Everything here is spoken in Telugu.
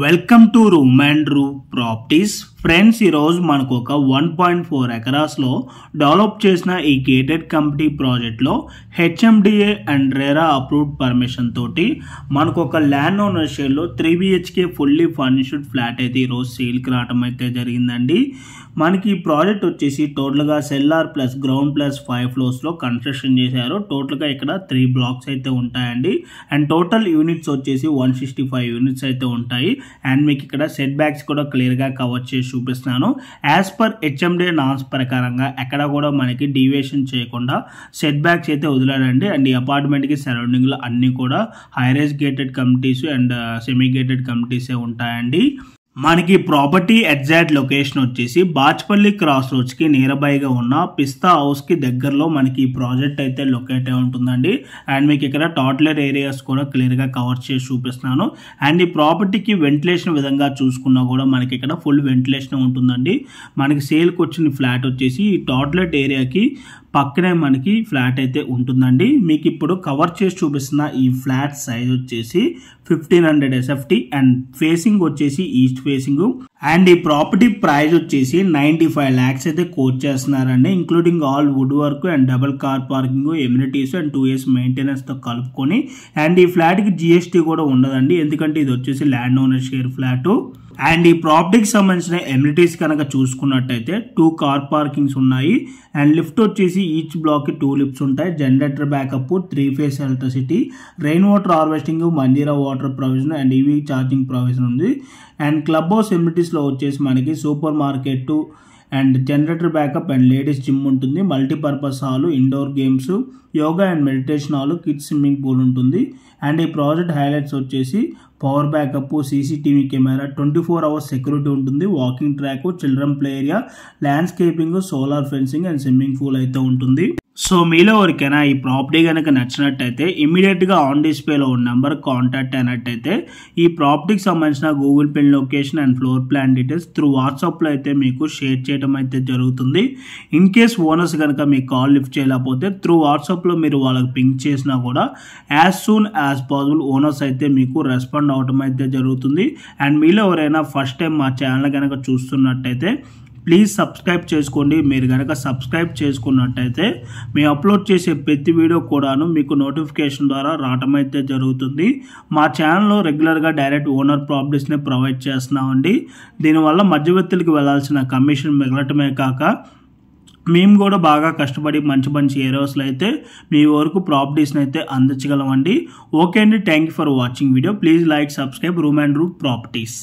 Welcome to room and room properties friends. ఈరోజు మనకు ఒక 1.4 ఎకరాస్లో డెవలప్ చేసిన ఈ గేటెడ్ కమ్యూనిటీ ప్రాజెక్ట్లో HMDA and RERA approved permission తోటి మనకు ఒక ల్యాండ్ ఓనర్ షేర్లో 3 BHK ఫుల్లీ ఫర్నిష్డ్ ఫ్లాట్ అయితే ఈరోజు సేల్కి రావడం అయితే జరిగిందండి. మనకి ఈ ప్రాజెక్ట్ వచ్చేసి టోటల్గా సెల్లార్ ప్లస్ గ్రౌండ్ ప్లస్ 5 ఫ్లోర్స్లో కన్స్ట్రక్షన్ చేశారు. టోటల్గా ఇక్కడ 3 బ్లాక్స్ అయితే ఉంటాయండి. అండ్ టోటల్ యూనిట్స్ వచ్చేసి 165 యూనిట్స్ అయితే ఉంటాయి. అండ్ మీకు ఇక్కడ సెట్ బ్యాక్స్ కూడా క్లియర్గా కవర్ చేసి చూపిస్తున్నాను. యాజ్ పర్ హెచ్ఎండి నామ్స్ ప్రకారంగా ఎక్కడ కూడా మనకి డీవియేషన్ చేయకుండా సెట్ బ్యాక్స్ అయితే వదిలాడండి. అండ్ ఈ అపార్ట్మెంట్కి సరౌండింగ్లో అన్నీ కూడా high rise gated communities and semi gated కమ్యూనిటీసే ఉంటాయండి. మనకి ప్రాపర్టీ ఎగ్జాక్ట్ లొకేషన్ వచ్చేసి బాచ్పల్లి క్రాస్ రోడ్స్కి నియర్ బైగా ఉన్న పిస్తా హౌస్కి దగ్గరలో మనకి ఈ ప్రాజెక్ట్ అయితే లొకేట్ అయి ఉంటుందండి. అండ్ మీకు ఇక్కడ టాట్లర్ ఏరియాస్ కూడా క్లియర్గా కవర్ చేసి చూపిస్తున్నాను. అండ్ ఈ ప్రాపర్టీకి వెంటిలేషన్ విధంగా చూసుకున్నా కూడా మనకి ఇక్కడ ఫుల్ వెంటిలేషన్ ఉంటుందండి. మనకి సేల్కి వచ్చిన ఫ్లాట్ వచ్చేసి ఈ టాట్లెట్ ఏరియాకి పక్కనే మనకి ఫ్లాట్ అయితే ఉంటుందండి. మీకు ఇప్పుడు కవర్ చేసి చూపిస్తున్న ఈ ఫ్లాట్ సైజ్ వచ్చేసి 1500 SFT అండ్ ఫేసింగ్ వచ్చేసి ఈస్ట్ ఫేసింగ్. అండ్ ఈ ప్రాపర్టీ ప్రైస్ వచ్చేసి 95 lakhs అయితే కోట్ చేస్తున్నారండి, including all wood work and double car parking, amenities and 2 years maintenance తో కలుపుకొని. అండ్ ఈ ఫ్లాట్ కి GST కూడా ఉండదండి, ఎందుకంటే ఇది వచ్చేసి land owner share flat. And ఈ ప్రాపర్టీకి సంబంధించిన ఎమ్యూనిటీస్ కనుక చూసుకున్నట్టయితే 2 కార్ పార్కింగ్స్ ఉన్నాయి. అండ్ లిఫ్ట్ వచ్చేసి ఈచ్ బ్లాక్ కి 2 లిఫ్ట్స్ ఉంటాయి. Generator backup, 3 phase electricity, rain water harvesting, Manjira water provision and EV charging provision ఉంది. అండ్ క్లబ్ హౌస్ ఎమ్యూనిటీస్ లో వచ్చేసి మనకి super market and generator backup and ladies gym ఉంటుంది. Multipurpose hall, indoor games, yoga and meditation hall, kids swimming pool ఉంటుంది. అండ్ ఈ ప్రాజెక్ట్ హైలైట్స్ వచ్చేసి power backup, CCTV camera, 24 hours security ఉంటుంది, walking track, children play area, landscaping, solar fencing and swimming pool అయితే ఉంటుంది. సో మీలో ఎవరికైనా ఈ ప్రాపర్టీ కనుక నచ్చినట్టయితే ఇమీడియట్గా ఆన్ డిస్ప్లేలో ఉన్న నెంబర్ కాంటాక్ట్ అయినట్టయితే ఈ ప్రాపర్టీకి సంబంధించిన Google pay location and floor plan details through వాట్సాప్లో అయితే మీకు షేర్ చేయడం అయితే జరుగుతుంది. ఇన్ కేస్ ఓనర్స్ కనుక మీకు కాల్ లిఫ్ట్ చేయలేకపోతే త్రూ వాట్సాప్లో మీరు వాళ్ళకి పింక్ చేసినా కూడా as soon as possible owners అయితే మీకు రెస్పాండ్ అవడం అయితే జరుగుతుంది. అండ్ మీలో ఎవరైనా ఫస్ట్ టైం మా ఛానల్ కనుక చూస్తున్నట్టయితే ప్లీజ్ సబ్స్క్రైబ్ చేసుకోండి. మీరు కనుక సబ్స్క్రైబ్ చేసుకున్నట్టయితే మేము అప్లోడ్ చేసే ప్రతి వీడియో కూడాను మీకు నోటిఫికేషన్ ద్వారా రావటం అయితే జరుగుతుంది. మా ఛానల్లో రెగ్యులర్గా డైరెక్ట్ ఓనర్ ప్రాపర్టీస్ని ప్రొవైడ్ చేస్తున్నామండి. దీనివల్ల మధ్యవర్తులకు వెళ్లాల్సిన కమిషన్ మిగలటమే కాక మేము కూడా బాగా కష్టపడి మంచి మంచి ఏరియాస్లో అయితే మీ వరకు ప్రాపర్టీస్ని అయితే అందించగలమండి. ఓకే అండి, thank you for watching video. Please like, subscribe room and room properties.